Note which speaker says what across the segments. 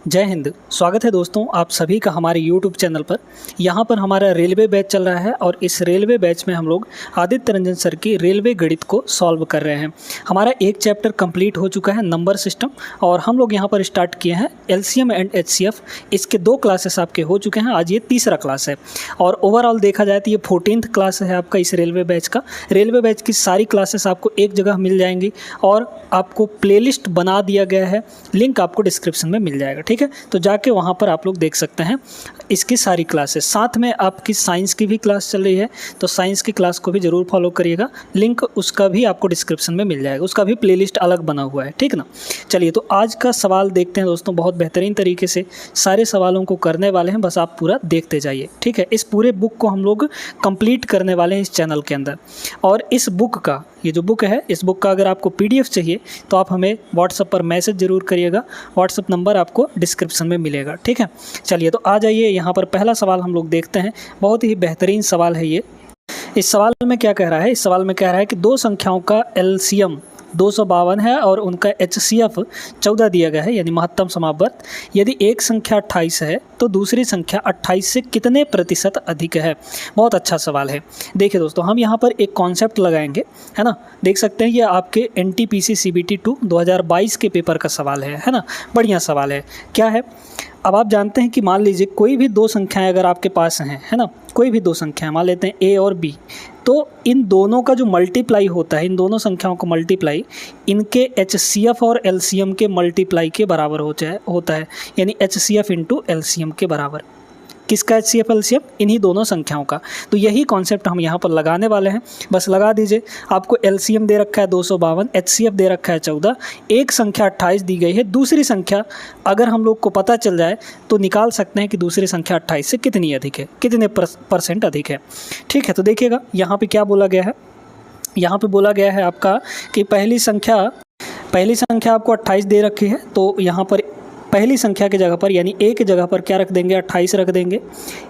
Speaker 1: जय हिंद। स्वागत है दोस्तों आप सभी का हमारे YouTube चैनल पर। यहाँ पर हमारा रेलवे बैच चल रहा है और इस रेलवे बैच में हम लोग आदित्य रंजन सर की रेलवे गणित को सॉल्व कर रहे हैं। हमारा एक चैप्टर कंप्लीट हो चुका है नंबर सिस्टम, और हम लोग यहाँ पर स्टार्ट किए हैं LCM एंड HCF। इसके 2 क्लासेस आपके हो चुके हैं, आज ये तीसरा क्लास है और ओवरऑल देखा जाए तो ये 14th क्लास है आपका इस रेलवे बैच का। रेलवे बैच की सारी क्लासेस आपको एक जगह मिल जाएंगी और आपको प्लेलिस्ट बना दिया गया है, लिंक आपको डिस्क्रिप्शन में मिल जाएगा। ठीक है, तो जाके वहाँ पर आप लोग देख सकते हैं इसकी सारी क्लासेस। साथ में आपकी साइंस की भी क्लास चल रही है, तो साइंस की क्लास को भी ज़रूर फॉलो करिएगा, लिंक उसका भी आपको डिस्क्रिप्शन में मिल जाएगा, उसका भी प्लेलिस्ट अलग बना हुआ है। ठीक ना, चलिए तो आज का सवाल देखते हैं दोस्तों। बहुत बेहतरीन तरीके से सारे सवालों को करने वाले हैं, बस आप पूरा देखते जाइए। ठीक है, इस पूरे बुक को हम लोग कंप्लीट करने वाले हैं इस चैनल के अंदर। और इस बुक का, ये जो बुक है, इस बुक का अगर आपको PDF चाहिए तो आप हमें व्हाट्सएप पर मैसेज ज़रूर करिएगा, व्हाट्सएप नंबर आपको डिस्क्रिप्शन में मिलेगा। ठीक है, चलिए तो आ जाइए, यहाँ पर पहला सवाल हम लोग देखते हैं। बहुत ही बेहतरीन सवाल है ये। इस सवाल में क्या कह रहा है? इस सवाल में कह रहा है कि दो संख्याओं का LCM 252 है और उनका HCF 14 दिया गया है, यानी महत्तम समापवर्त। यदि एक संख्या 28 है तो दूसरी संख्या 28 से कितने प्रतिशत अधिक है? बहुत अच्छा सवाल है। देखिए दोस्तों, हम यहाँ पर एक कॉन्सेप्ट लगाएंगे, है ना। देख सकते हैं ये आपके NTPC CBT 2 2022 के पेपर का सवाल है ना। बढ़िया सवाल है। क्या है? अब आप जानते हैं कि मान लीजिए कोई भी 2 संख्याएं अगर आपके पास हैं, है ना, कोई भी 2 संख्याएं मान लेते हैं A और B, तो इन दोनों का जो मल्टीप्लाई होता है, इन दोनों संख्याओं का मल्टीप्लाई इनके HCF और LCM के मल्टीप्लाई के बराबर होता है, यानी HCF इंटू LCM के बराबर। किसका HCF LCM? इन्हीं दोनों संख्याओं का। तो यही कॉन्सेप्ट हम यहाँ पर लगाने वाले हैं, बस लगा दीजिए। आपको LCM दे रखा है 252, HCF दे रखा है 14, एक संख्या 28 दी गई है। दूसरी संख्या अगर हम लोग को पता चल जाए तो निकाल सकते हैं कि दूसरी संख्या 28 से कितनी अधिक है, कितने % अधिक है। ठीक है, तो देखिएगा यहाँ पर क्या बोला गया है। यहाँ पर बोला गया है आपका कि पहली संख्या आपको 28 दे रखी है, तो यहाँ पर पहली संख्या की जगह पर, यानी A की जगह पर क्या रख देंगे? 28 रख देंगे,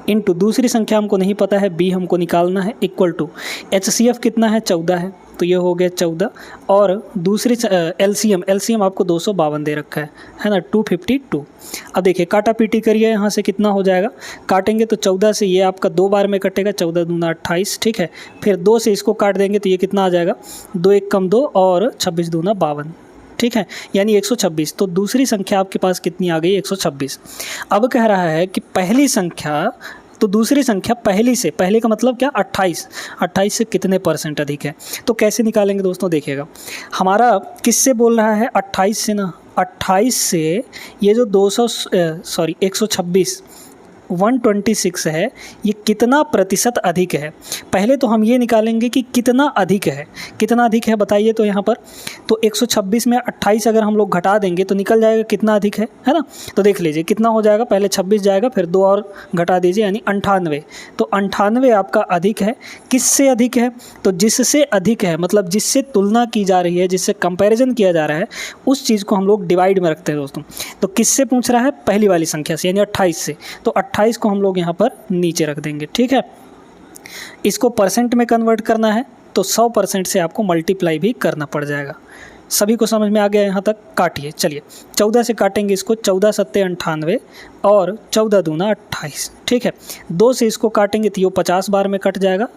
Speaker 1: इनटू दूसरी संख्या हमको नहीं पता है, B हमको निकालना है, इक्वल टू HCF कितना है? 14 है, तो ये हो गया 14, और दूसरी LCM आपको 252 दे रखा है ना, 252। अब देखिए काटा पीटी करिए, यहाँ से कितना हो जाएगा? काटेंगे तो 14 से ये आपका 2 बार में कटेगा, 14 दूना 28। ठीक है, फिर 2 से इसको काट देंगे तो ये कितना आ जाएगा? 2 1 कम 2 और 26 दूना 52। ठीक है, यानी 126। तो दूसरी संख्या आपके पास कितनी आ गई? 126। अब कह रहा है कि पहली संख्या, तो दूसरी संख्या पहली से, पहले का मतलब क्या? 28 से कितने % अधिक है? तो कैसे निकालेंगे दोस्तों? देखिएगा, हमारा किससे बोल रहा है? 28 से ना। 28 से ये जो 126 है, ये कितना प्रतिशत अधिक है? पहले तो हम ये निकालेंगे कि कितना अधिक है। कितना अधिक है बताइए तो यहाँ पर। तो 126 में 28 अगर हम लोग घटा देंगे तो निकल जाएगा कितना अधिक है ना। तो देख लीजिए कितना हो जाएगा, पहले 26 जाएगा, फिर 2 और घटा दीजिए, यानी 98। तो 98 आपका अधिक है। किससे अधिक है? तो जिससे अधिक है, मतलब जिससे तुलना की जा रही है, जिससे कंपैरिजन किया जा रहा है, उस चीज़ को हम लोग डिवाइड में रखते हैं दोस्तों। तो किससे पूछ रहा है? पहली वाली संख्या से, यानी 28 से। तो 28 को हम लोग यहाँ पर नीचे रख देंगे। ठीक है, इसको % में कन्वर्ट करना है तो 100% से आपको मल्टीप्लाई भी करना पड़ जाएगा। सभी को समझ में आ गया यहाँ तक? काटिए। चलिए 14 से काटेंगे इसको, 14 सत्ते 98 और 14 दूना 28। ठीक है, 2 से इसको काटेंगे तो ये 50 बार में कट जाएगा,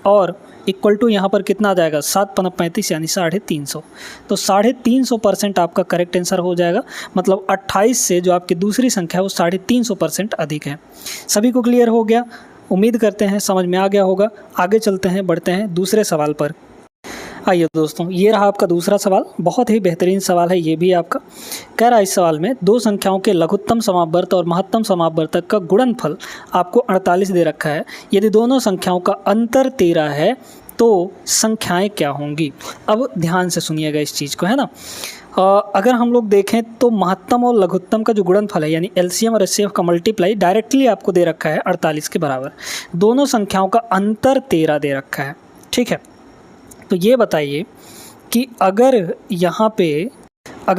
Speaker 1: और इक्वल टू यहाँ पर कितना आ जाएगा? 7 × 35 यानी 350। तो 350% आपका करेक्ट आंसर हो जाएगा। मतलब 28 से जो आपकी दूसरी संख्या है वो 350% अधिक है। सभी को क्लियर हो गया? उम्मीद करते हैं समझ में आ गया होगा। आगे चलते हैं, बढ़ते हैं दूसरे सवाल पर। आइए दोस्तों, ये रहा आपका दूसरा सवाल। बहुत ही बेहतरीन सवाल है ये भी आपका। कह रहा है इस सवाल में 2 संख्याओं के लघुत्तम समापवर्त और महत्तम समापवर्तक का गुणनफल आपको 48 दे रखा है। यदि दोनों संख्याओं का अंतर 13 है तो संख्याएं क्या होंगी? अब ध्यान से सुनिएगा इस चीज़ को, है ना। अगर हम लोग देखें तो महत्तम और लघुत्तम का जो गुणनफल है, यानी LCM और HCF का मल्टीप्लाई डायरेक्टली आपको दे रखा है 48 के बराबर। दोनों संख्याओं का अंतर 13 दे रखा है। ठीक है, तो ये बताइए कि अगर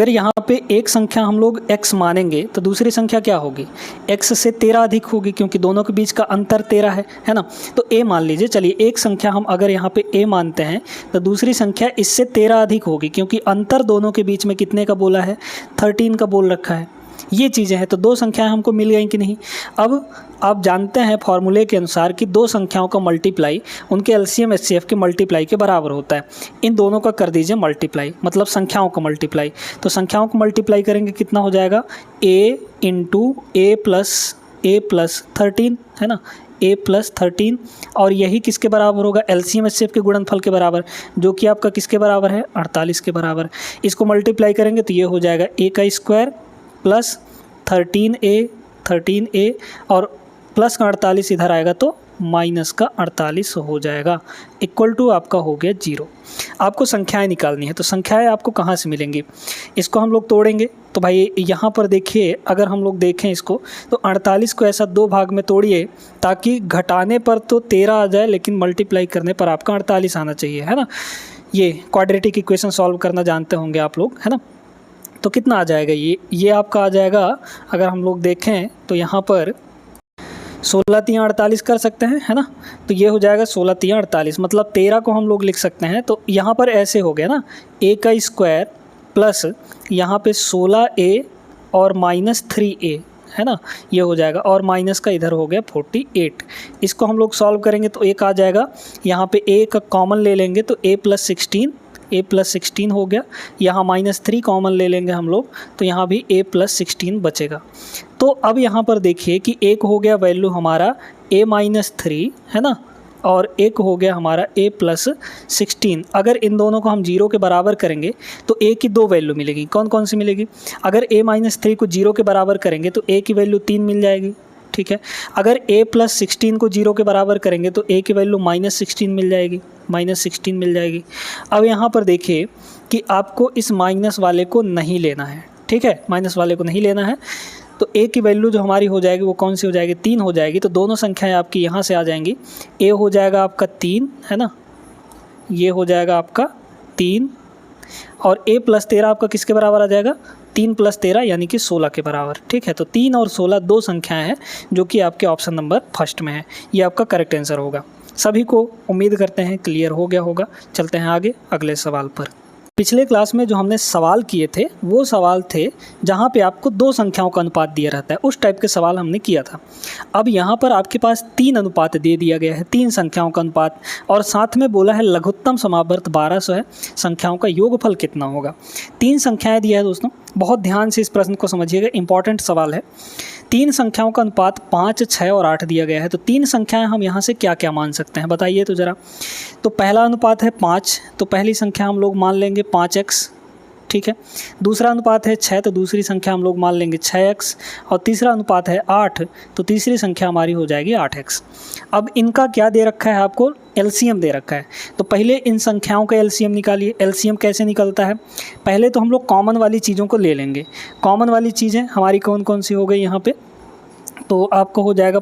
Speaker 1: यहाँ पे एक संख्या हम लोग x मानेंगे तो दूसरी संख्या क्या होगी? x से 13 अधिक होगी, क्योंकि दोनों के बीच का अंतर 13 है ना। तो a मान लीजिए। चलिए एक संख्या हम अगर यहाँ पे a मानते हैं तो दूसरी संख्या इससे 13 अधिक होगी, क्योंकि अंतर दोनों के बीच में कितने का बोला है? 13 का बोल रखा है। ये चीज़ें हैं। तो दो संख्याएं हमको मिल गई कि नहीं। अब आप जानते हैं फॉर्मूले के अनुसार कि दो संख्याओं का मल्टीप्लाई उनके एलसीएम एचसीएफ के मल्टीप्लाई के बराबर होता है। इन दोनों का कर दीजिए मल्टीप्लाई, मतलब संख्याओं का मल्टीप्लाई। तो संख्याओं को मल्टीप्लाई करेंगे कितना हो जाएगा, a इंटू ए प्लस 13 है ना, a प्लस 13, और यही किसके बराबर होगा, एलसीएम एचसीएफ के गुणनफल के बराबर, जो कि आपका किसके बराबर है, 48 के बराबर। इसको मल्टीप्लाई करेंगे तो ये हो जाएगा a का स्क्वायर प्लस 13a और प्लस का 48 इधर आएगा तो माइनस का 48 हो जाएगा, इक्वल टू आपका हो गया 0। आपको संख्याएं निकालनी है, तो संख्याएं आपको कहाँ से मिलेंगी, इसको हम लोग तोड़ेंगे। तो भाई यहाँ पर देखिए, अगर हम लोग देखें इसको तो 48 को ऐसा दो भाग में तोड़िए ताकि घटाने पर तो 13 आ जाए, लेकिन मल्टीप्लाई करने पर आपका 48 आना चाहिए, है ना। ये क्वाड्रेटिक इक्वेशन सॉल्व करना जानते होंगे आप लोग, है ना। तो कितना आ जाएगा, ये आपका आ जाएगा, अगर हम लोग देखें तो यहाँ पर 16 3 48 कर सकते हैं, है ना। तो ये हो जाएगा 16 3 48, मतलब 13 को हम लोग लिख सकते हैं। तो यहाँ पर ऐसे हो गया ना, a का स्क्वायर प्लस यहाँ पे 16a और माइनस 3a, है ना, ये हो जाएगा, और माइनस का इधर हो गया 48। इसको हम लोग सॉल्व करेंगे तो एक आ जाएगा, यहाँ पे a का कॉमन ले लेंगे तो a प्लस 16 हो गया, यहाँ -3 कॉमन ले लेंगे हम लोग तो यहाँ भी a प्लस 16 बचेगा। तो अब यहाँ पर देखिए कि एक हो गया वैल्यू हमारा a-3, है ना, और एक हो गया हमारा a प्लस 16। अगर इन दोनों को हम 0 के बराबर करेंगे तो a की दो वैल्यू मिलेगी। कौन कौन सी मिलेगी, अगर a-3 को 0 के बराबर करेंगे तो a की वैल्यू 3 मिल जाएगी, ठीक है। अगर a प्लस 16 को 0 के बराबर करेंगे तो a की वैल्यू -16 मिल जाएगी, -16 मिल जाएगी। अब यहाँ पर देखिए कि आपको इस माइनस वाले को नहीं लेना है, ठीक है, माइनस वाले को नहीं लेना है। तो a की वैल्यू जो हमारी हो जाएगी वो कौन सी हो जाएगी, 3 हो जाएगी। तो दोनों संख्याएं आपकी यहाँ से आ जाएंगी, a हो जाएगा आपका 3, है ना, ये हो जाएगा आपका 3, और a प्लस 13 आपका किसके बराबर आ जाएगा, 3 प्लस 13 यानी कि 16 के बराबर, ठीक है। तो 3 और 16 दो संख्याएं हैं जो कि आपके ऑप्शन नंबर फर्स्ट में है, ये आपका करेक्ट आंसर होगा। सभी को उम्मीद करते हैं क्लियर हो गया होगा। चलते हैं आगे अगले सवाल पर। पिछले क्लास में जो हमने सवाल किए थे वो सवाल थे जहाँ पे आपको दो संख्याओं का अनुपात दिया रहता है, उस टाइप के सवाल हमने किया था। अब यहाँ पर आपके पास 3 अनुपात दे दिया गया है, 3 संख्याओं का अनुपात, और साथ में बोला है लघुत्तम समावर्त 1200 है, संख्याओं का योगफल कितना होगा। 3 संख्याएं दिया है दोस्तों, बहुत ध्यान से इस प्रश्न को समझिएगा, इंपॉर्टेंट सवाल है। 3 संख्याओं का अनुपात 5, 6 और 8 दिया गया है। तो 3 संख्याएं हम यहाँ से क्या क्या मान सकते हैं बताइए तो ज़रा। तो पहला अनुपात है 5, तो पहली संख्या हम लोग मान लेंगे 5x, ठीक है। दूसरा अनुपात है 6, तो दूसरी संख्या हम लोग मान लेंगे 6x, और तीसरा अनुपात है 8, तो तीसरी संख्या हमारी हो जाएगी 8x। अब इनका क्या दे रखा है आपको, एलसीएम दे रखा है। तो पहले इन संख्याओं का एलसीएम निकालिए। एलसीएम कैसे निकलता है, पहले तो हम लोग कॉमन वाली चीज़ों को ले लेंगे। कॉमन वाली चीज़ें हमारी कौन कौन सी हो गई यहाँ पे, तो आपको हो जाएगा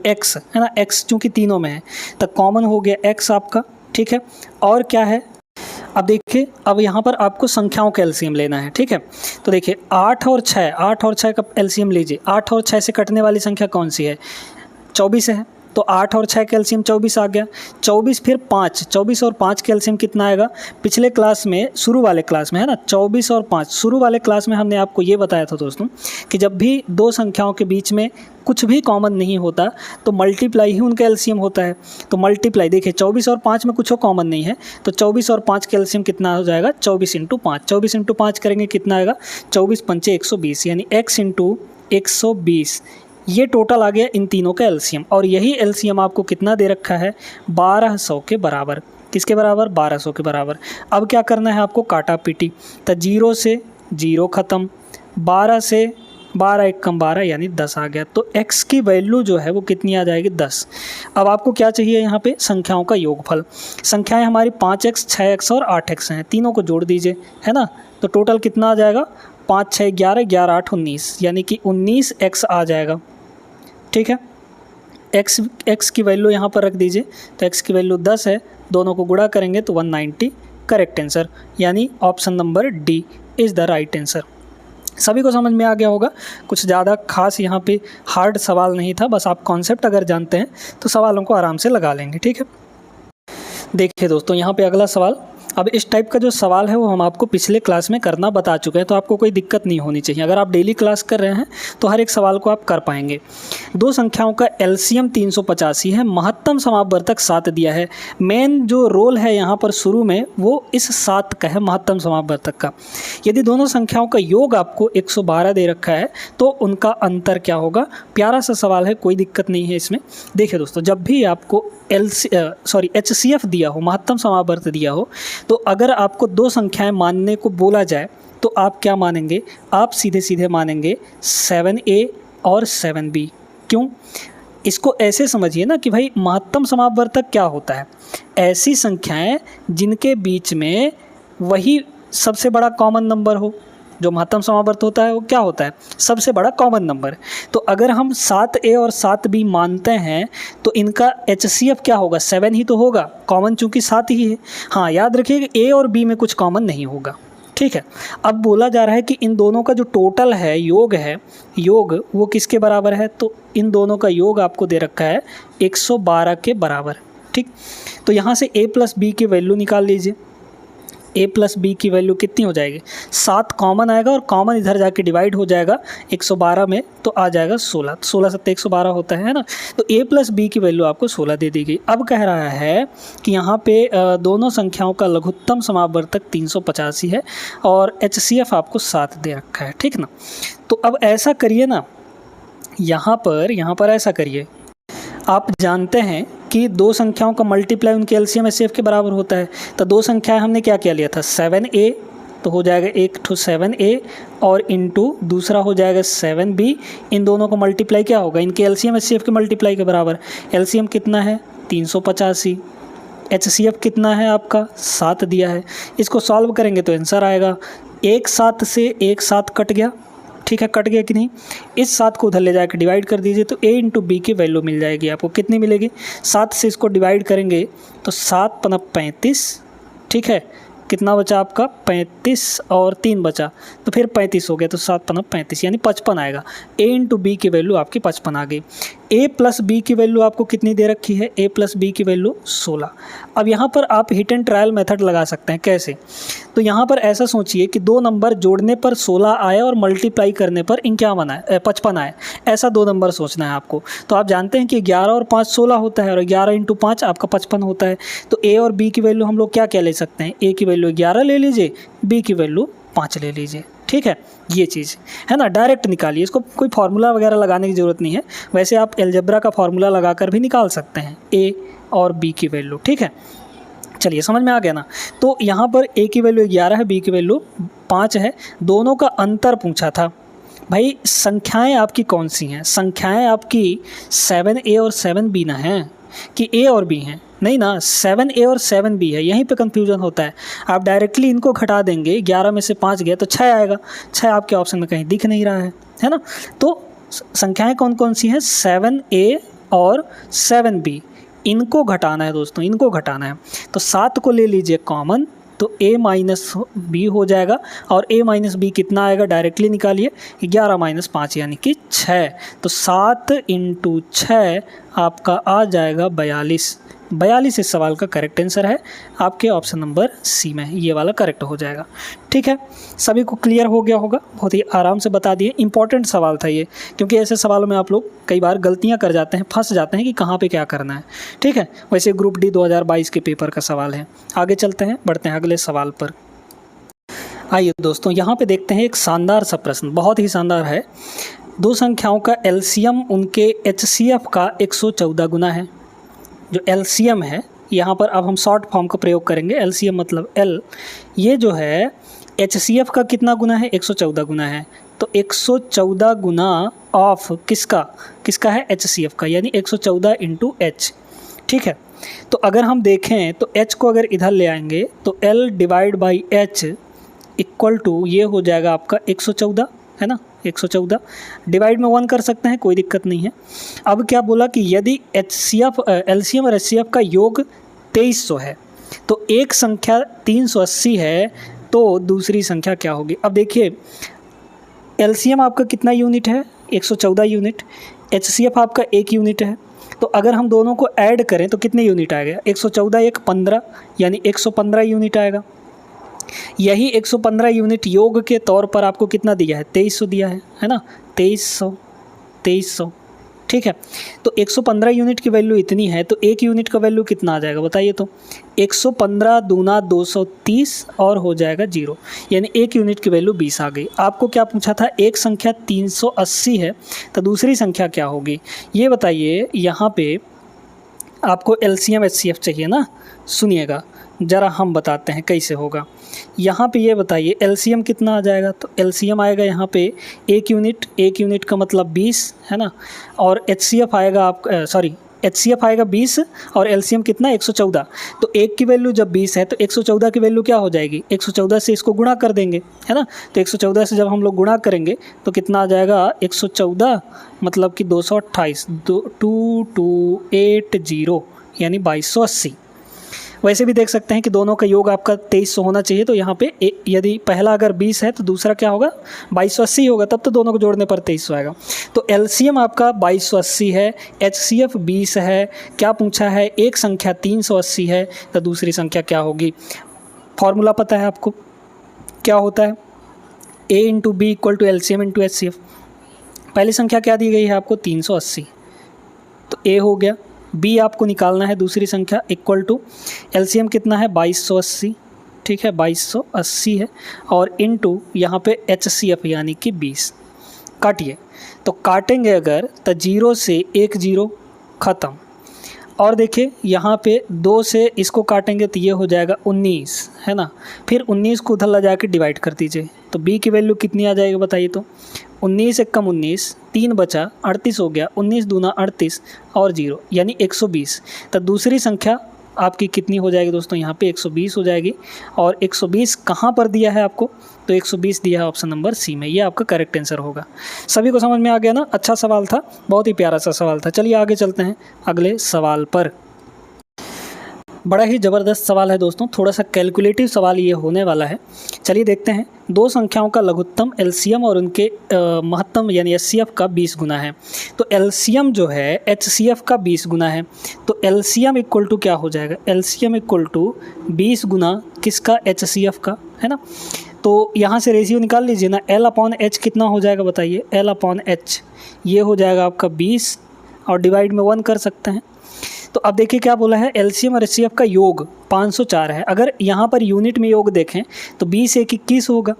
Speaker 1: x, है ना, x चूँकि तीनों में है तो कॉमन हो गया x आपका, ठीक है। और क्या है, अब देखिए, अब यहाँ पर आपको संख्याओं का एलसीएम लेना है, ठीक है। तो देखिए 8 और 6 का एलसीएम लीजिए। 8 और 6 से कटने वाली संख्या कौन सी है, 24 है। तो 8 और 6 का एलसीएम 24 आ गया। 24 फिर 5, 24 और 5 का एलसीएम कितना आएगा, पिछले क्लास में शुरू वाले क्लास में, है ना, 24 और 5 शुरू वाले क्लास में हमने आपको ये बताया था दोस्तों कि जब भी दो संख्याओं के बीच में कुछ भी कॉमन नहीं होता तो मल्टीप्लाई ही उनका एलसीएम होता है। तो मल्टीप्लाई देखिए 24 और 5 में कुछ कॉमन नहीं है, तो 24 और 5 का एलसीएम कितना हो जाएगा, 24 × 5। 24 × 5 करेंगे कितना आएगा, 24 पंचे 120, यानी x × 120। ये टोटल आ गया इन तीनों का एलसीएम, और यही एलसीएम आपको कितना दे रखा है, 1200 के बराबर। किसके बराबर, 1200 के बराबर। अब क्या करना है आपको, काटा पीटी। तो 0 से 0 ख़त्म, 12 से 12 × 12 यानी 10 आ गया। तो x की वैल्यू जो है वो कितनी आ जाएगी, 10। अब आपको क्या चाहिए यहाँ पे, संख्याओं का योगफल। संख्याएं हमारी 5x, 6x और 8x हैं, तीनों को जोड़ दीजिए, है ना। तो टोटल कितना आ जाएगा, 5, 6, 11, 11, 8, 19, यानी कि 19x आ जाएगा, ठीक है। x की वैल्यू यहाँ पर रख दीजिए, तो x की वैल्यू 10 है, दोनों को गुणा करेंगे तो 190, करेक्ट आंसर, यानी option number D is the right answer. सभी को समझ में आ गया होगा, कुछ ज़्यादा खास यहाँ पे हार्ड सवाल नहीं था, बस आप कॉन्सेप्ट अगर जानते हैं तो सवालों को आराम से लगा लेंगे, ठीक है। देखिए दोस्तों, यहाँ पे अगला सवाल अब इस टाइप का जो सवाल है वो हम आपको पिछले क्लास में करना बता चुके हैं, तो आपको कोई दिक्कत नहीं होनी चाहिए। अगर आप डेली क्लास कर रहे हैं तो हर एक सवाल को आप कर पाएंगे। दो संख्याओं का एलसीएम 385 है, महत्तम समापवर्तक 7 दिया है। मेन जो रोल है यहाँ पर शुरू में वो इस 7 का है, महत्तम समापवर्तक का। यदि दोनों संख्याओं का योग आपको 112 दे रखा है तो उनका अंतर क्या होगा। प्यारा सा सवाल है, कोई दिक्कत नहीं है इसमें। देखिए दोस्तों, जब भी आपको HCF दिया हो, महत्तम समापवर्तक दिया हो, तो अगर आपको दो संख्याएं मानने को बोला जाए तो आप क्या मानेंगे, आप सीधे सीधे मानेंगे 7A और 7B। क्यों? इसको ऐसे समझिए ना कि भाई महत्तम समापवर्तक क्या होता है, ऐसी संख्याएं जिनके बीच में वही सबसे बड़ा कॉमन नंबर हो। जो महत्तम समापवर्तक होता है वो क्या होता है, सबसे बड़ा कॉमन नंबर। तो अगर हम 7A और 7B मानते हैं तो इनका HCF क्या होगा, 7 ही तो होगा, कॉमन चूंकि 7 ही है। हाँ, याद रखिए कि A और B में कुछ कॉमन नहीं होगा। ठीक है, अब बोला जा रहा है कि इन दोनों का जो टोटल है, योग है, योग वो किसके बराबर है, तो इन दोनों का योग आपको दे रखा है 112 के बराबर। ठीक, तो यहाँ से A प्लस B की वैल्यू निकाल लीजिए। A प्लस B की वैल्यू कितनी हो जाएगी, 7 कॉमन आएगा और कॉमन इधर जाके डिवाइड हो जाएगा 112 में, तो आ जाएगा 16। 16 7 112 होता है ना। तो A प्लस B की वैल्यू आपको 16 दे दी गई। अब कह रहा है कि यहाँ पे दोनों संख्याओं का लघुत्तम समापवर्तक 385 है और HCF आपको 7 दे रखा है। ठीक ना, तो अब ऐसा करिए ना, यहाँ पर ऐसा करिए, आप जानते हैं कि दो संख्याओं का मल्टीप्लाई उनके एलसीएम एचसीएफ के बराबर होता है। तो दो संख्याएं हमने क्या क्या लिया था, 7A, तो हो जाएगा एक ठो 7A और इनटू दूसरा हो जाएगा 7B। इन दोनों को मल्टीप्लाई क्या होगा, इनके एलसीएम एचसीएफ के मल्टीप्लाई के बराबर। एलसीएम कितना है 385, HCF कितना है आपका 7 दिया है। इसको सॉल्व करेंगे तो आंसर आएगा, एक 7 से एक 7 कट गया। ठीक है, कट गया कि नहीं। इस 7 को उधर ले जाकर डिवाइड कर दीजिए तो A इंटू B की वैल्यू मिल जाएगी आपको। कितनी मिलेगी, 7 से इसको डिवाइड करेंगे तो 7 पना 35। ठीक है, कितना बचा आपका 35 और 3 बचा तो फिर 35 हो गया, तो 7 पना 35 यानी 55 आएगा। A इंटू B की वैल्यू आपकी 55 आ गई। A प्लस B की वैल्यू आपको कितनी दे रखी है, A प्लस B की वैल्यू 16। अब यहाँ पर आप हिट एंड ट्रायल मेथड लगा सकते हैं। कैसे, तो यहाँ पर ऐसा सोचिए कि दो नंबर जोड़ने पर 16 आए और मल्टीप्लाई करने पर इन क्या बना है 55 आए। ऐसा दो नंबर सोचना है आपको। तो आप जानते हैं कि 11 और 5 16 होता है और 11 इंटू 5 आपका 55 होता है। तो A और B की वैल्यू हम लोग क्या क्या ले सकते हैं, A की वैल्यू 11 ले लीजिए, B की वैल्यू 5 ले लीजिए। ठीक है, ये चीज़ है ना, डायरेक्ट निकालिए, इसको कोई फार्मूला वगैरह लगाने की ज़रूरत नहीं है। वैसे आप अलजेब्रा का फार्मूला लगाकर भी निकाल सकते हैं A और B की वैल्यू। ठीक है, चलिए समझ में आ गया ना। तो यहाँ पर A की वैल्यू 11 है, B की वैल्यू 5 है। दोनों का अंतर पूछा था। भाई संख्याएं आपकी कौन सी हैं, संख्याएं आपकी 7A और 7B ना हैं कि A और B हैं, नहीं ना, 7A और 7B है। यहीं पे कंफ्यूजन होता है। आप डायरेक्टली इनको घटा देंगे, 11 में से 5 गया तो 6 आएगा। 6 आपके ऑप्शन में कहीं दिख नहीं रहा है ना। तो संख्याएं कौन कौन सी हैं, 7A और 7B, इनको घटाना है दोस्तों, इनको घटाना है। तो 7 को ले लीजिए कॉमन, तो A माइनस B हो जाएगा और A माइनस B कितना आएगा, डायरेक्टली निकालिए, 11 माइनस 5 यानी कि 6। तो 7 इंटू 6 आपका आ जाएगा 42। 42 इस सवाल का करेक्ट आंसर है आपके ऑप्शन नंबर सी में, ये वाला करेक्ट हो जाएगा। ठीक है, सभी को क्लियर हो गया होगा, बहुत ही आराम से बता दिए। इंपॉर्टेंट सवाल था ये, क्योंकि ऐसे सवालों में आप लोग कई बार गलतियां कर जाते हैं, फंस जाते हैं कि कहाँ पे क्या करना है। ठीक है, वैसे ग्रुप डी 2022 के पेपर का सवाल है। आगे चलते हैं, बढ़ते हैं अगले सवाल पर। आइए दोस्तों, यहाँ पे देखते हैं एक शानदार सा प्रश्न, बहुत ही शानदार है। दो संख्याओं का एलसीएम उनके HCF का 114 गुना है। जो एलसीएम है, यहाँ पर अब हम शॉर्ट फॉर्म का प्रयोग करेंगे, एलसीएम मतलब L, ये जो है HCF का कितना गुना है, 114 गुना है। तो 114 गुना ऑफ किसका है, HCF का, यानी 114 इंटू H। ठीक है, तो अगर हम देखें तो H को अगर इधर ले आएंगे तो L divide by H equal to ये हो जाएगा आपका 114, है ना, 114 डिवाइड में 1 कर सकते हैं, कोई दिक्कत नहीं है। अब क्या बोला कि यदि एलसीएम और HCF का योग 2300 है, तो एक संख्या 380 है, तो दूसरी संख्या क्या होगी। अब देखिए, एलसीएम आपका कितना यूनिट है, 114 यूनिट, HCF आपका 1 यूनिट है। तो अगर हम दोनों को ऐड करें तो कितने यूनिट आएगा, 114 एक 15 यानी 115 यूनिट आएगा। यही 115 यूनिट योग के तौर पर आपको कितना दिया है, 2300 दिया है ना, 2300। ठीक है, तो 115 यूनिट की वैल्यू इतनी है, तो एक यूनिट का वैल्यू कितना आ जाएगा बताइए तो, 115 दूना 230 और हो जाएगा 0, यानी एक यूनिट की वैल्यू 20 आ गई। आपको क्या पूछा था, एक संख्या 380 है तो दूसरी संख्या क्या होगी ये बताइए। यहाँ पे आपको LCM HCF चाहिए ना, सुनिएगा ज़रा हम बताते हैं कैसे होगा। यहाँ पे ये बताइए LCM कितना आ जाएगा, तो LCM आएगा यहाँ पे एक यूनिट का मतलब 20 है ना, और HCF आएगा HCF आएगा 20 और LCM कितना 114। तो एक की वैल्यू जब 20 है तो 114 की वैल्यू क्या हो जाएगी, 114 से इसको गुणा कर देंगे है ना। तो 114 से जब हम लोग गुणा करेंगे तो कितना आ जाएगा, 114 मतलब कि 228, 2280 यानी 2280। वैसे भी देख सकते हैं कि दोनों का योग आपका 2300 होना चाहिए। तो यहाँ पे यदि पहला अगर 20 है तो दूसरा क्या होगा 2280 होगा, तब तो दोनों को जोड़ने पर 2300 आएगा। तो LCM आपका 2280 है, HCF 20 है। क्या पूछा है, एक संख्या 380 है तो दूसरी संख्या क्या होगी। फॉर्मूला पता है आपको क्या होता है, A × B = LCM × HCF। पहली संख्या क्या दी गई है आपको 380, तो A हो गया। B आपको निकालना है दूसरी संख्या इक्वल टू LCM कितना है 2280, ठीक है 2280 है, और इनटू यहाँ पे HCF यानी कि 20। काटिए, तो काटेंगे अगर तो 0 से 1 0 ख़त्म, और देखिए यहाँ पे 2 से इसको काटेंगे तो ये हो जाएगा 19 है ना। फिर 19 को उधर ला जाके डिवाइड कर दीजिए, तो B की वैल्यू कितनी आ जाएगी बताइए तो, 19 एक कम 19, 3 बचा 38 हो गया, 19 दूना 38 और 0 यानी 120। तो दूसरी संख्या आपकी कितनी हो जाएगी दोस्तों, यहाँ पे 120 हो जाएगी। और 120 कहाँ पर दिया है आपको, तो 120 दिया है ऑप्शन नंबर C में, ये आपका करेक्ट आंसर होगा। सभी को समझ में आ गया ना, अच्छा सवाल था, बहुत ही प्यारा सा सवाल था। चलिए आगे चलते हैं अगले सवाल पर। बड़ा ही ज़बरदस्त सवाल है दोस्तों, थोड़ा सा कैलकुलेटिव सवाल ये होने वाला है। चलिए देखते हैं, दो संख्याओं का लघुत्तम LCM और उनके महत्तम यानी HCF का 20 गुना है। तो LCM जो है HCF का 20 गुना है, तो LCM इक्वल टू क्या हो जाएगा, LCM इक्वल टू 20 गुना किसका, HCF का, है ना। तो यहाँ से रेशियो निकाल लीजिए ना, L/H कितना हो जाएगा बताइए, L/H ये हो जाएगा आपका 20 और डिवाइड में 1 कर सकते हैं। तो अब देखिए क्या बोला है, LCM और HCF का योग 504 है। अगर यहाँ पर यूनिट में योग देखें तो 20 एक 21 होगा,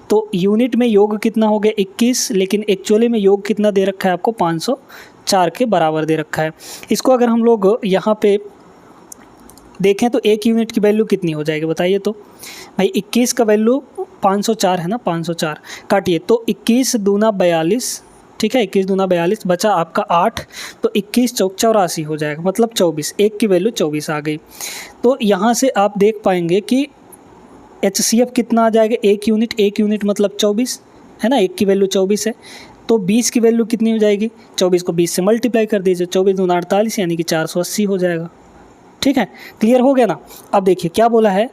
Speaker 1: तो यूनिट में योग कितना हो गया 21, लेकिन एक्चुअली में योग कितना दे रखा है आपको 504 के बराबर दे रखा है। इसको अगर हम लोग यहाँ पे देखें तो एक यूनिट की वैल्यू कितनी हो जाएगी बताइए तो, भाई 21 का वैल्यू 504 है ना, 504 काटिए तो 21 दूना 42, ठीक है 21 दूना 42, बचा आपका 8, तो 21 चौक 84 हो जाएगा, मतलब 24, एक की वैल्यू 24 आ गई। तो यहाँ से आप देख पाएंगे कि HCF कितना आ जाएगा, एक यूनिट मतलब 24 है ना, एक की वैल्यू 24 है, तो 20 की वैल्यू कितनी हो जाएगी, 24 को 20 से मल्टीप्लाई कर दीजिए, 24 दूना 48 यानी कि 480 हो जाएगा। ठीक है, क्लियर हो गया ना। अब देखिए क्या बोला है,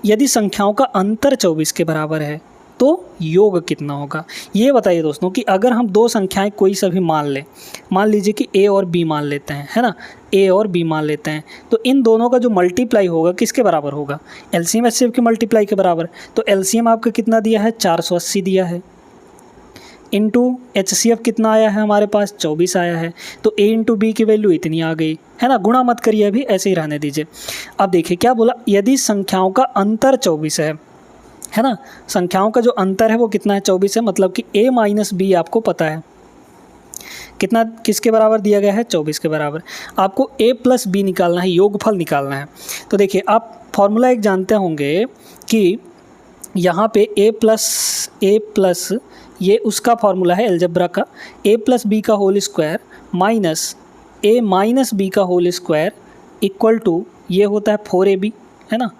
Speaker 1: यदि संख्याओं का अंतर 24 के बराबर है तो योग कितना होगा, ये बताइए दोस्तों। कि अगर हम दो संख्याएं कोई सा भी मान लें, मान लीजिए कि A और B मान लेते हैं, है ना, A और B मान लेते हैं, तो इन दोनों का जो मल्टीप्लाई होगा किसके बराबर होगा, LCM HCF के मल्टीप्लाई के बराबर। तो LCM आपका कितना दिया है 480 दिया है, इंटू HCF कितना आया है हमारे पास 24 आया है, तो A इंटू B की वैल्यू इतनी आ गई है ना, गुणा मत करिए अभी, ऐसे ही रहने दीजिए। अब देखिए क्या बोला, यदि संख्याओं का अंतर 24 है ना, संख्याओं का जो अंतर है वो कितना है 24 है, मतलब कि A माइनस B आपको पता है कितना, किसके बराबर दिया गया है 24 के बराबर। आपको A प्लस B निकालना है, योगफल निकालना है। तो देखिए आप फॉर्मूला एक जानते होंगे कि यहाँ पे A प्लस ये उसका फार्मूला है अलजेब्रा का, A प्लस बी का whole square minus A minus B का होल स्क्वायर इक्वल टू ये होता है 4AB, है ना।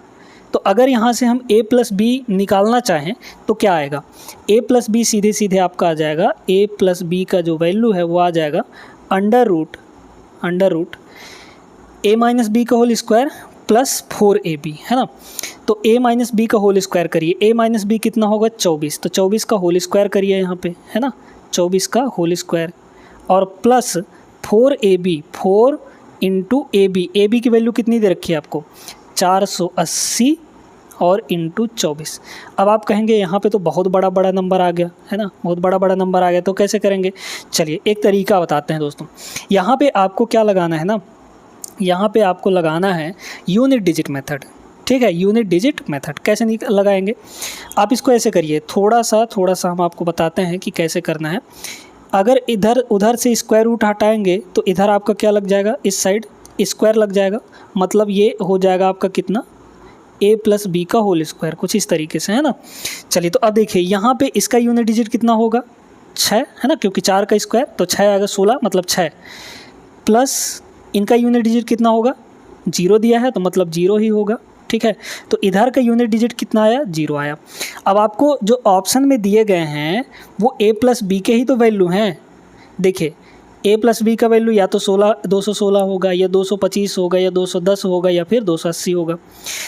Speaker 1: तो अगर यहाँ से हम A प्लस बी निकालना चाहें तो क्या आएगा, A प्लस बी सीधे सीधे आपका आ जाएगा, A प्लस बी का जो वैल्यू है वो आ जाएगा under root A minus B का होल स्क्वायर प्लस 4AB, है ना। तो A माइनस बी का होल स्क्वायर करिए, A माइनस बी कितना होगा 24, तो 24 का होल स्क्वायर करिए यहाँ पे, है ना, 24 का होल स्क्वायर और plus 4AB 4 into AB, AB की वैल्यू कितनी दे रखी है आपको 480 और इंटू 24। अब आप कहेंगे यहाँ पे तो बहुत बड़ा बड़ा नंबर आ गया है ना, बहुत बड़ा बड़ा नंबर आ गया, तो कैसे करेंगे? चलिए एक तरीका बताते हैं दोस्तों। यहाँ पे आपको क्या लगाना है ना, यहाँ पे आपको लगाना है यूनिट डिजिट मेथड। ठीक है, यूनिट डिजिट मेथड कैसे लगाएंगे? आप इसको ऐसे करिए, थोड़ा सा हम आपको बताते हैं कि कैसे करना है। अगर इधर उधर से स्क्वायर रूट हटाएंगे तो इधर आपका क्या लग जाएगा, इस साइड स्क्वायर लग जाएगा, मतलब ये हो जाएगा आपका कितना a प्लस बी का होल स्क्वायर, कुछ इस तरीके से, है ना। चलिए तो अब देखिए यहाँ पे इसका यूनिट डिजिट कितना होगा 6, है ना, क्योंकि 4 का स्क्वायर तो 6 आएगा, 16 मतलब 6, प्लस इनका यूनिट डिजिट कितना होगा 0 दिया है तो मतलब 0 ही होगा। ठीक है, तो इधर का यूनिट डिजिट कितना आया 0 आया। अब आपको जो ऑप्शन में दिए गए हैं वो a प्लस बी के ही तो वैल्यू हैं। देखिए a प्लस बी का वैल्यू या तो 216 होगा, या 225 होगा, या 210 होगा, या फिर 280 होगा।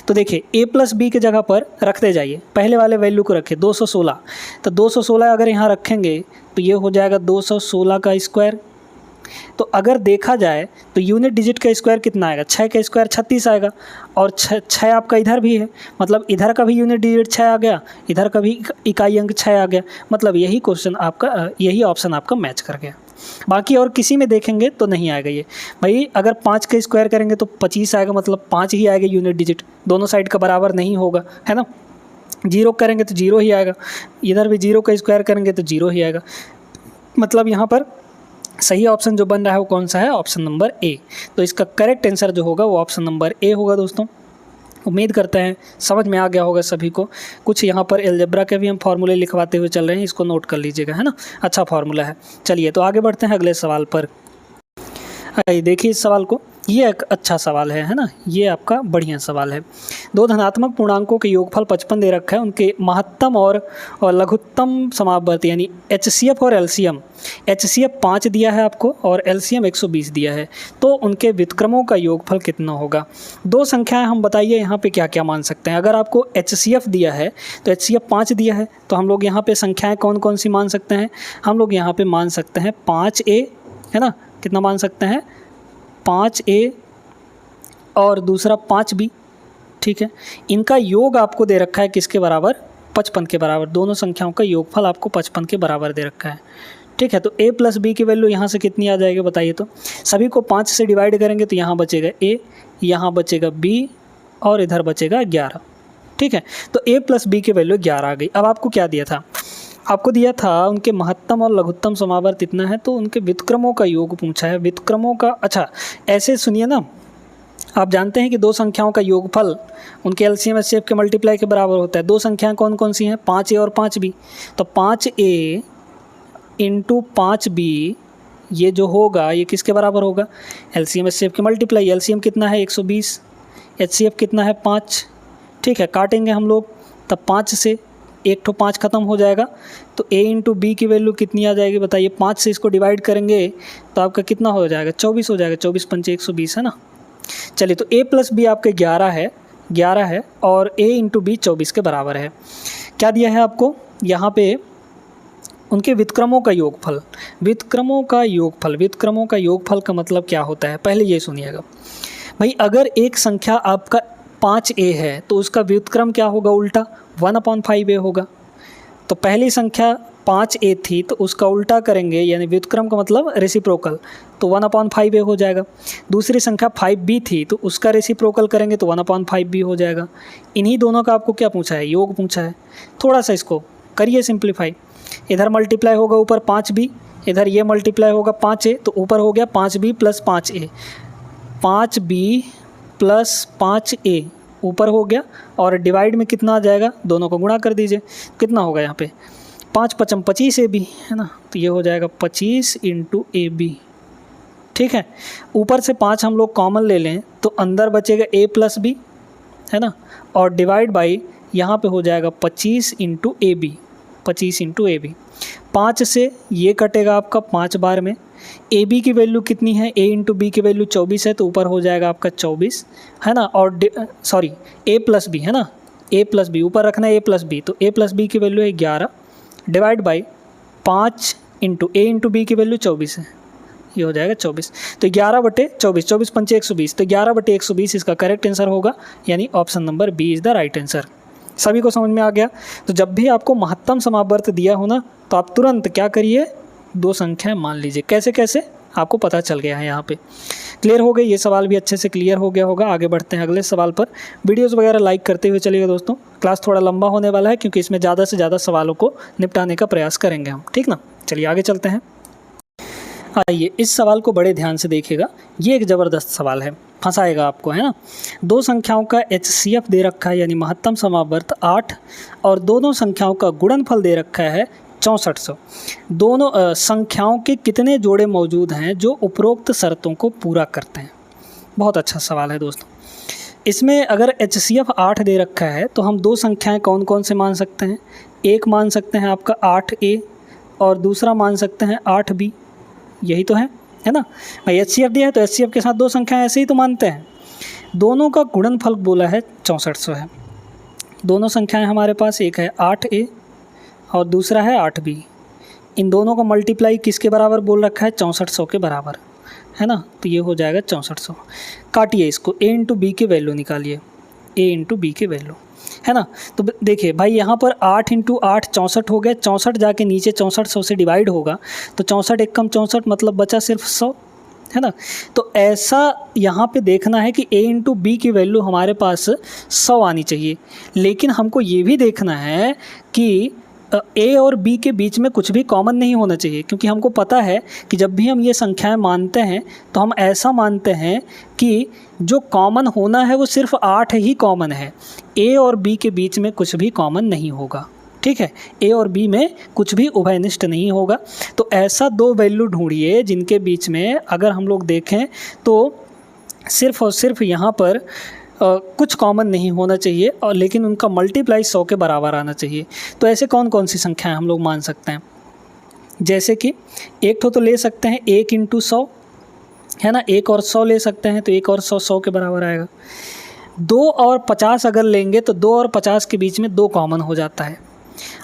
Speaker 1: तो देखिए a प्लस बी के जगह पर रखते जाइए, पहले वाले वैल्यू को रखें 216, तो 216 अगर यहाँ रखेंगे तो ये हो जाएगा 216 का स्क्वायर। तो अगर देखा जाए तो यूनिट डिजिट का स्क्वायर कितना आएगा, 6 का स्क्वायर 36 आएगा, और 6 आपका इधर भी है, मतलब इधर का भी यूनिट डिजिट 6 आ गया, इधर का भी इकाई अंक 6 आ गया, मतलब यही क्वेश्चन आपका, यही ऑप्शन आपका मैच कर गया। बाकी और किसी में देखेंगे तो नहीं आएगा ये। भाई अगर 5 का स्क्वायर करेंगे तो 25 आएगा, मतलब 5 ही आएगा यूनिट डिजिट, दोनों साइड का बराबर नहीं होगा, है ना। 0 करेंगे तो 0 ही आएगा, इधर भी 0 का स्क्वायर करेंगे तो 0 ही आएगा, मतलब यहाँ पर सही ऑप्शन जो बन रहा है वो कौन सा है, ऑप्शन नंबर ए। तो इसका करेक्ट आंसर जो होगा वो ऑप्शन नंबर ए होगा दोस्तों। उम्मीद करते हैं समझ में आ गया होगा सभी को। कुछ यहाँ पर अलजेब्रा के भी हम फार्मूले लिखवाते हुए चल रहे हैं, इसको नोट कर लीजिएगा, है ना, अच्छा फार्मूला है। चलिए तो आगे बढ़ते हैं अगले सवाल पर। देखिए इस सवाल को, ये एक अच्छा सवाल है ना, ये आपका बढ़िया सवाल है। दो धनात्मक पूर्णांकों के योगफल 55 दे रखा है, उनके महत्तम और लघुत्तम समापवर्ती यानी HCF और LCM। HCF 5 दिया है आपको और LCM 120 दिया है, तो उनके व्युत्क्रमों का योगफल कितना होगा। दो संख्याएं हम बताइए यहाँ पे क्या क्या मान सकते हैं। अगर आपको HCF दिया है तो HCF 5 दिया है, तो हम लोग यहाँ पे संख्याएँ कौन कौन सी मान सकते हैं, हम लोग यहाँ पर मान सकते हैं 5A, है ना, कितना मान सकते हैं 5A और दूसरा 5B। ठीक है, इनका योग आपको दे रखा है किसके बराबर, 55 के बराबर। दोनों संख्याओं का योगफल आपको 55 के बराबर दे रखा है। ठीक है, तो A प्लस बी की वैल्यू यहाँ से कितनी आ जाएगी बताइए। तो सभी को 5 से डिवाइड करेंगे तो यहाँ बचेगा A, यहाँ बचेगा B और इधर बचेगा 11। ठीक है, तो A प्लस बी की वैल्यू 11 आ गई। अब आपको क्या दिया था, आपको दिया था उनके महत्तम और लघुत्तम समावर्त इतना है, तो उनके व्युत्क्रमों का योग पूछा है। व्युत्क्रमों का, अच्छा ऐसे सुनिए ना, आप जानते हैं कि दो संख्याओं का योगफल उनके LCM HCF के मल्टीप्लाई के बराबर होता है। दो संख्याएं कौन कौन सी हैं, 5A और 5B। तो 5A इंटू 5B ये जो होगा ये किसके बराबर होगा, LCM HCF के मल्टीप्लाई। LCM कितना है 120, HCF कितना है 5। ठीक है, काटेंगे हम लोग, तब 5 से 1 खत्म हो जाएगा, तो A इंटू बी की वैल्यू कितनी आ जाएगी बताइए। 5 से इसको डिवाइड करेंगे तो आपका कितना हो जाएगा 24 हो जाएगा, 24 पंचे 120 है ना। चलिए तो A प्लस बी आपके 11 है और A इंटू बी 24 के बराबर है। क्या दिया है आपको यहाँ पे, उनके व्युत्क्रमों का योगफल। व्युत्क्रमों का योगफल का मतलब क्या होता है, पहले ये सुनिएगा भाई। अगर एक संख्या आपका 5A है तो उसका व्युत्क्रम क्या होगा, उल्टा 1/5A होगा। तो पहली संख्या 5A थी तो उसका उल्टा करेंगे, यानी व्युत्क्रम का मतलब रेसिप्रोकल, तो 1/5A हो जाएगा। दूसरी संख्या 5B थी तो उसका रेसिप्रोकल करेंगे तो 1/5B हो जाएगा। इन्हीं दोनों का आपको क्या पूछा है, योग पूछा है। थोड़ा सा इसको करिए सिंप्लीफाई, इधर मल्टीप्लाई होगा ऊपर 5B, इधर ये मल्टीप्लाई होगा 5A, तो ऊपर हो गया 5B plus 5A, 5B plus 5A ऊपर हो गया, और डिवाइड में कितना आ जाएगा, दोनों को गुणा कर दीजिए, कितना होगा यहाँ पे 5 5 25 AB है ना, तो ये हो जाएगा 25 इंटू AB। ठीक है, ऊपर से 5 हम लोग कॉमन ले लें तो अंदर बचेगा A प्लस बी, है ना, और डिवाइड बाई यहाँ पे हो जाएगा 25 इंटू AB, 25 इंटू AB। 5 से ये कटेगा आपका 5 बार में। AB की वैल्यू कितनी है, A इंटू बी की वैल्यू 24 है, तो ऊपर हो जाएगा आपका 24, है ना, और सॉरी A प्लस बी है ना, A प्लस बी ऊपर रखना है A प्लस बी, तो A प्लस बी की वैल्यू है 11 divide by 5 into A into B की वैल्यू 24 है, ये हो जाएगा 24। तो 11/24, 24 पंचे 120, तो 11/120 इसका करेक्ट आंसर होगा, यानी option number B is the right answer. सभी को समझ में आ गया। तो जब भी आपको महत्तम समावर्त दिया हो ना, तो आप तुरंत क्या करिए, दो संख्याएं मान लीजिए। कैसे कैसे आपको पता चल गया है यहाँ पे। क्लियर हो गई, ये सवाल भी अच्छे से क्लियर हो गया होगा। आगे बढ़ते हैं अगले सवाल पर। वीडियोस वगैरह लाइक करते हुए चलिएगा दोस्तों। क्लास थोड़ा लंबा होने वाला है क्योंकि इसमें ज़्यादा से ज़्यादा सवालों को निपटाने का प्रयास करेंगे हम, ठीक ना। चलिए आगे चलते हैं। आइए इस सवाल को बड़े ध्यान से देखिएगा, ये एक ज़बरदस्त सवाल है, फंसाएगा आपको, है ना। दो संख्याओं का HCF दे रखा है, यानी महत्तम समावर्त 8, और दोनों संख्याओं का गुणनफल दे रखा है 6400। दोनों संख्याओं के कितने जोड़े मौजूद हैं जो उपरोक्त शर्तों को पूरा करते हैं। बहुत अच्छा सवाल है दोस्तों। इसमें अगर HCF 8 दे रखा है तो हम दो संख्याएं कौन कौन से मान सकते हैं। एक मान सकते हैं आपका 8A और दूसरा मान सकते हैं 8B, यही तो है ना। भाई HCF दिया है तो HCF के साथ दो संख्याएं ऐसे ही तो मानते हैं। दोनों का गुणनफल बोला है 6400 है। दोनों संख्याएं हमारे पास, एक है 8A और दूसरा है 8B। इन दोनों का मल्टीप्लाई किसके बराबर बोल रखा है, 6400 के बराबर, है ना। तो ये हो जाएगा 6400। काटिए इसको, A इंटू बी की वैल्यू निकालिए, A इंटू बी की वैल्यू, है ना। तो देखिए भाई यहाँ पर 8 इंटू 8 64 हो गया। 64 जाके नीचे 6400 से डिवाइड होगा, तो 64 एक कम 64, मतलब बचा सिर्फ 100, है ना। तो ऐसा यहाँ पे देखना है कि A इंटू बी की वैल्यू हमारे पास 100 आनी चाहिए। लेकिन हमको ये भी देखना है कि A और B के बीच में कुछ भी कॉमन नहीं होना चाहिए, क्योंकि हमको पता है कि जब भी हम ये संख्याएं मानते हैं तो हम ऐसा मानते हैं कि जो कॉमन होना है वो सिर्फ 8 ही कॉमन है। A और B के बीच में कुछ भी कॉमन नहीं होगा, ठीक है। A और B में कुछ भी उभयनिष्ठ नहीं होगा। तो ऐसा दो वैल्यू ढूंढिए जिनके बीच में अगर हम लोग देखें तो सिर्फ और सिर्फ यहाँ पर कुछ कॉमन नहीं होना चाहिए, और लेकिन उनका मल्टीप्लाई 100 के बराबर आना चाहिए। तो ऐसे कौन कौन सी संख्याएं हम लोग मान सकते हैं, जैसे कि एक तो ले सकते हैं 1 इंटू 100, है ना। 1 और 100 ले सकते हैं, तो 1 और 100 100 के बराबर आएगा। 2 और 50 अगर लेंगे तो 2 और 50 के बीच में 2 कॉमन हो जाता है।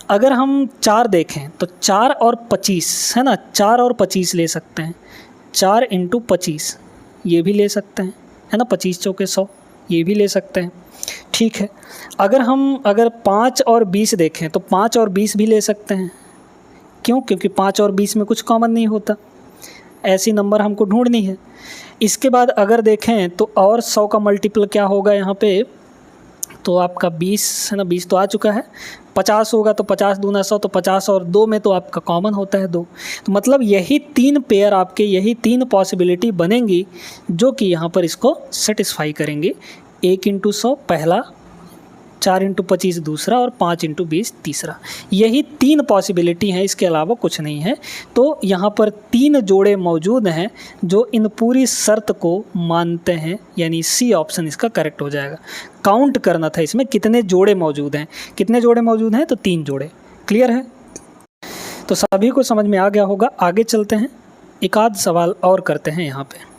Speaker 1: अगर हम 4 देखें तो 4 और 25, है ना, 4 और 25 ले सकते हैं। 4 इंटू 25 ये भी ले सकते हैं, है ना। 25 चौके 100 ये भी ले सकते हैं, ठीक है। अगर 5 और 20 देखें तो 5 और 20 भी ले सकते हैं। क्यों? क्योंकि 5 और 20 में कुछ कॉमन नहीं होता। ऐसी नंबर हमको ढूंढनी है। इसके बाद अगर देखें तो और 100 का मल्टीपल क्या होगा यहाँ पे, तो आपका 20, है ना, 20 तो आ चुका है। 50 होगा तो 50 दूना 100, तो 50 और 2 में तो आपका कॉमन होता है 2। तो मतलब यही 3 पेयर आपके, यही 3 पॉसिबिलिटी बनेंगी जो कि यहाँ पर इसको सेटिस्फाई करेंगे। 1 इंटू 100 पहला, 4 इंटू 25 दूसरा, और 5 इंटू 20 तीसरा। यही 3 पॉसिबिलिटी हैं, इसके अलावा कुछ नहीं है। तो यहाँ पर 3 जोड़े मौजूद हैं जो इन पूरी शर्त को मानते हैं, यानी सी ऑप्शन इसका करेक्ट हो जाएगा। काउंट करना था इसमें कितने जोड़े मौजूद हैं। कितने जोड़े मौजूद हैं, तो 3 जोड़े। क्लियर है? तो सभी को समझ में आ गया होगा। आगे चलते हैं, एक आध सवाल और करते हैं यहाँ पे।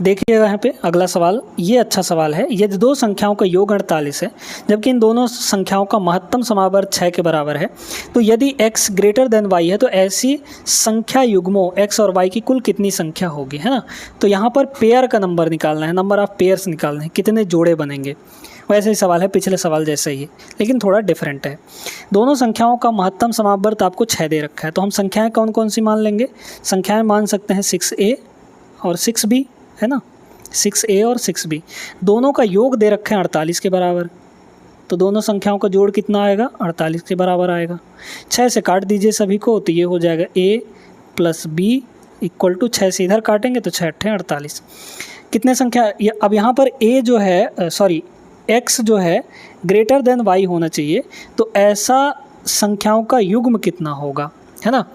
Speaker 1: देखिएगा यहाँ पे अगला सवाल, ये अच्छा सवाल है। यदि दो संख्याओं का योग 48 है, जबकि इन दोनों संख्याओं का महत्तम समावर्त 6 के बराबर है, तो यदि x ग्रेटर देन y है तो ऐसी संख्या युग्मों x और y की कुल कितनी संख्या होगी, है ना। तो यहाँ पर पेयर का नंबर निकालना है, नंबर ऑफ पेयर्स निकालना है, कितने जोड़े बनेंगे। वैसे ही सवाल है, पिछले सवाल जैसे ही, लेकिन थोड़ा डिफरेंट है। दोनों संख्याओं का महत्तम समावर्त आपको 6 दे रखा है, तो हम संख्याएँ कौन कौन सी मान लेंगे। संख्याएँ मान सकते हैं 6a और 6b, है ना। 6a और 6b दोनों का योग दे रखा है 48 के बराबर, तो दोनों संख्याओं का जोड़ कितना आएगा, 48 के बराबर आएगा। 6 से काट दीजिए सभी को, तो ये हो जाएगा a plus b equal to 6 से इधर काटेंगे तो 6 8 48। कितने संख्या, अब यहाँ पर a जो है, सॉरी x जो है ग्रेटर देन y होना चाहिए, तो ऐसा संख्याओं का युग्म कितना होगा, है ना।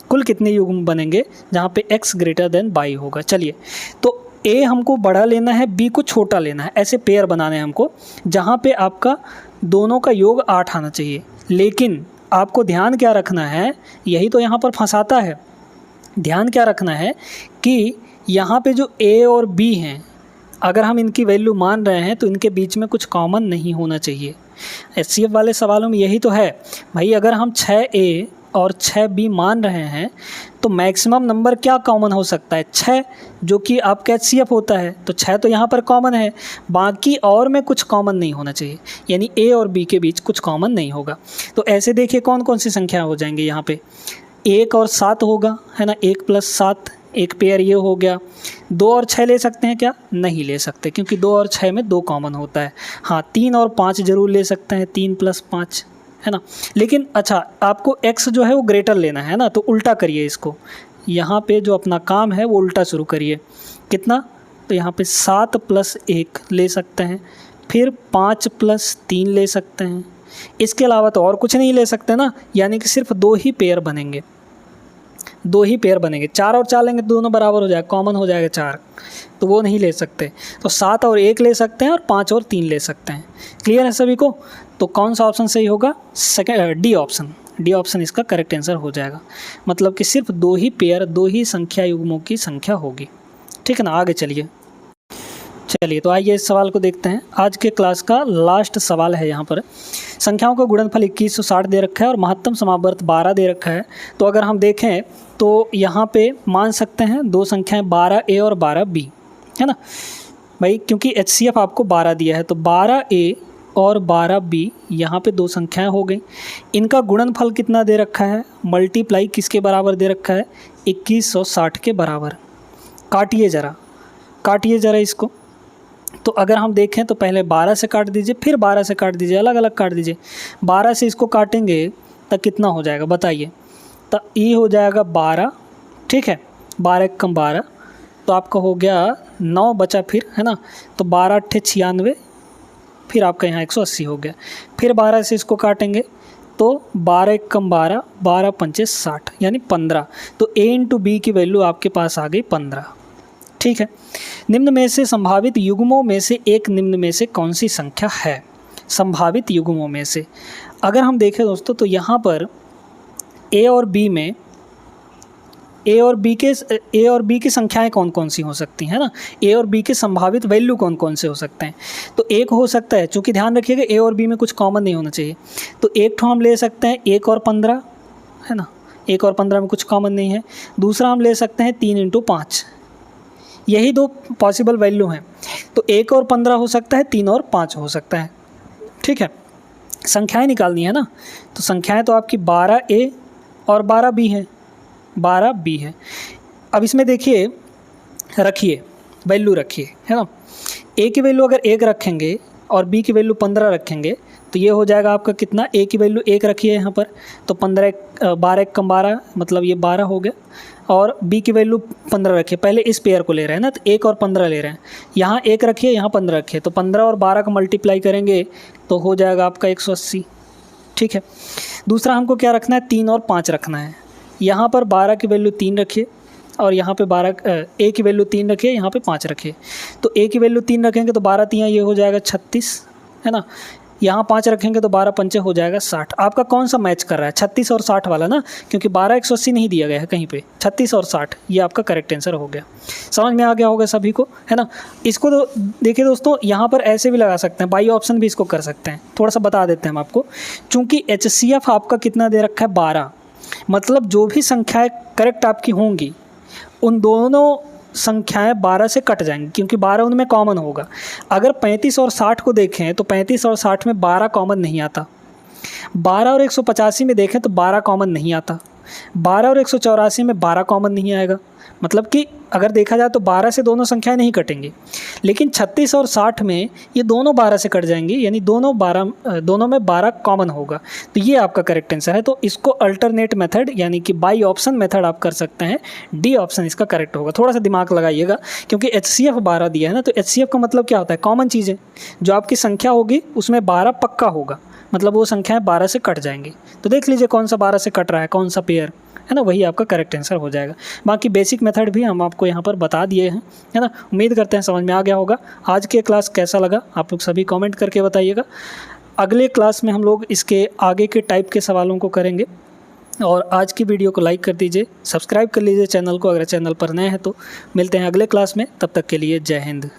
Speaker 1: कुल कितने युग्म बनेंगे जहाँ पे x ग्रेटर देन y होगा। चलिए, तो a हमको बड़ा लेना है, b को छोटा लेना है, ऐसे पेयर बनाने हैं हमको जहाँ पे आपका दोनों का योग 8 आना चाहिए। लेकिन आपको ध्यान क्या रखना है, यही तो यहाँ पर फंसाता है। ध्यान क्या रखना है कि यहाँ पे जो a और b हैं, अगर हम इनकी वैल्यू मान रहे हैं तो इनके बीच में कुछ कॉमन नहीं होना चाहिए। HCF वाले सवालों में यही तो है भाई। अगर हम 6a और 6b मान रहे हैं तो मैक्सिमम नंबर क्या कॉमन हो सकता है? 6, जो कि आपका HCF होता है, तो 6 तो यहाँ पर कॉमन है, बाकी और में कुछ कॉमन नहीं होना चाहिए, यानी A और B के बीच कुछ कॉमन नहीं होगा। तो ऐसे देखिए कौन कौन सी संख्या हो जाएंगे यहाँ पे, 1 और 7 होगा, है ना, 1 + 7, एक पेयर ये हो गया। 2 और 6 ले सकते हैं क्या? नहीं ले सकते, क्योंकि 2 और 6 में 2 कॉमन होता है। हाँ, 3 और 5 जरूर ले सकते हैं, 3 + 5, है ना। लेकिन अच्छा, आपको x जो है वो ग्रेटर लेना है ना, तो उल्टा करिए इसको, यहाँ पे जो अपना काम है वो उल्टा शुरू करिए। कितना? तो यहाँ पे 7 + 1 ले सकते हैं, फिर 5 + 3 ले सकते हैं। इसके अलावा तो और कुछ नहीं ले सकते ना, यानी कि सिर्फ 2 ही पेयर बनेंगे, 2 ही पेयर बनेंगे। 4 और 4 लेंगे तो दोनों बराबर हो जाएगा, कॉमन हो जाएगा 4, तो वो नहीं ले सकते। तो 7 और 1 ले सकते हैं और 5 और 3 ले सकते हैं। क्लियर है सभी को? तो कौन सा ऑप्शन सही होगा? D option. डी ऑप्शन इसका करेक्ट आंसर हो जाएगा। मतलब कि सिर्फ 2 ही पेयर, 2 ही संख्या युग्मों की संख्या होगी। ठीक है ना, आगे चलिए। तो आइए इस सवाल को देखते हैं। आज के क्लास का लास्ट सवाल है। यहाँ पर संख्याओं का गुणनफल 2160 दे रखा है और महत्तम समावर्त 12 दे रखा है। तो अगर हम देखें तो यहाँ पे मान सकते हैं 2 संख्याएं 12A और 12B, है ना भाई, क्योंकि HCF आपको 12 दिया है, तो 12A और 12B यहाँ पे 2 संख्याएं हो गई। इनका गुणनफल कितना दे रखा है? मल्टीप्लाई किसके बराबर दे रखा है? 2160 के बराबर। काटिए ज़रा इसको। तो अगर हम देखें तो पहले 12 से काट दीजिए, फिर 12 से काट दीजिए, अलग अलग काट दीजिए। 12 से इसको काटेंगे तो कितना हो जाएगा बताइए? तो ये हो जाएगा 12, ठीक है, 12 कम 12, तो आपका हो गया 9 बचा फिर, है ना। तो 12 × 8 = 96, फिर आपका यहाँ 180 हो गया। फिर 12 से इसको काटेंगे तो 12 कम 12, 12 × 5 = 60, यानी 15। तो A × B की वैल्यू आपके पास आ गई 15। ठीक है। निम्न में से संभावित युग्मों में से एक निम्न में से कौन सी संख्या है? संभावित युग्मों में से अगर हम देखें दोस्तों, तो यहाँ पर A और B में A और B की संख्याएं कौन कौन सी हो सकती हैं ना, A और B के संभावित वैल्यू कौन कौन से हो सकते हैं? तो एक हो सकता है, चूँकि ध्यान रखिएगा A और B में कुछ कॉमन नहीं होना चाहिए, तो एक तो हम ले सकते हैं 1 और 15, है ना, 1 और 15 में कुछ कॉमन नहीं है। दूसरा हम ले सकते हैं 3 × 5, यही 2 पॉसिबल वैल्यू हैं। तो 1 और 15 हो सकता है, 3 और 5 हो सकता है। ठीक है, संख्याएं निकालनी है ना, तो संख्याएं तो आपकी 12A और 12B है, 12B है। अब इसमें देखिए, रखिए वैल्यू रखिए, है ना। A की वैल्यू अगर 1 रखेंगे और B की वैल्यू 15 रखेंगे तो ये हो जाएगा आपका कितना? A की वैल्यू 1 रखिए यहाँ पर, तो 12 कम 12, मतलब ये 12 हो गया, और B की वैल्यू 15 रखिए। पहले इस पेयर को ले रहे हैं ना, तो 1 और 15 ले रहे हैं। यहाँ 1 रखिए, यहाँ 15 रखिए, तो 15 और 12 का मल्टीप्लाई करेंगे तो हो जाएगा आपका 180। ठीक है। दूसरा हमको क्या रखना है? 3 और 5 रखना है। यहाँ पर 12 की वैल्यू 3 रखिए और यहाँ पे A की वैल्यू 3 रखिए, यहाँ पे 5 रखिए। तो A की वैल्यू 3 रखेंगे तो 12 3 ये हो जाएगा 36, है ना। यहाँ 5 रखेंगे तो 12 5 हो जाएगा 60। आपका कौन सा मैच कर रहा है? 36 और 60 वाला ना, क्योंकि 12 180 नहीं दिया गया है कहीं पे, 36 और 60 ये आपका करेक्ट आंसर हो गया। समझ में आ गया होगा सभी को, है ना। इसको तो देखिए दोस्तों, यहाँ पर ऐसे भी लगा सकते हैं, बाई ऑप्शन भी इसको कर सकते हैं। थोड़ा सा बता देते हैं हम आपको, चूँकि HCF आपका कितना दे रखा है? 12, मतलब जो भी संख्याएँ करेक्ट आपकी होंगी उन दोनों संख्याएं 12 से कट जाएंगी, क्योंकि 12 उनमें कॉमन होगा। अगर 35 और 60 को देखें तो 35 और 60 में 12 कॉमन नहीं आता। 12 और 185 में देखें तो 12 कॉमन नहीं आता। 12 और 184 में 12 कॉमन नहीं आएगा। मतलब कि अगर देखा जाए तो 12 से दोनों संख्याएं नहीं कटेंगी, लेकिन 36 और 60 में ये दोनों 12 से कट जाएंगी, यानी दोनों में 12 कॉमन होगा। तो ये आपका करेक्ट आंसर है। तो इसको अल्टरनेट मेथड यानी कि बाई ऑप्शन मेथड आप कर सकते हैं। डी ऑप्शन इसका करेक्ट होगा। थोड़ा सा दिमाग लगाइएगा, क्योंकि HCF 12 दिया है ना, तो HCF का मतलब क्या होता है? कॉमन चीज़ें, जो आपकी संख्या होगी उसमें 12 पक्का होगा, मतलब वो संख्याएँ 12 से कट जाएंगी। तो देख लीजिए कौन सा 12 से कट रहा है, कौन सा पेयर, है ना, वही आपका करेक्ट आंसर हो जाएगा। बाकी बेसिक मेथड भी हम आपको यहाँ पर बता दिए हैं, है ना। उम्मीद करते हैं समझ में आ गया होगा। आज के क्लास कैसा लगा आप लोग सभी कमेंट करके बताइएगा। अगले क्लास में हम लोग इसके आगे के टाइप के सवालों को करेंगे। और आज की वीडियो को लाइक कर दीजिए, सब्सक्राइब कर लीजिए चैनल को अगर चैनल पर नए हैं तो। मिलते हैं अगले क्लास में, तब तक के लिए जय हिंद।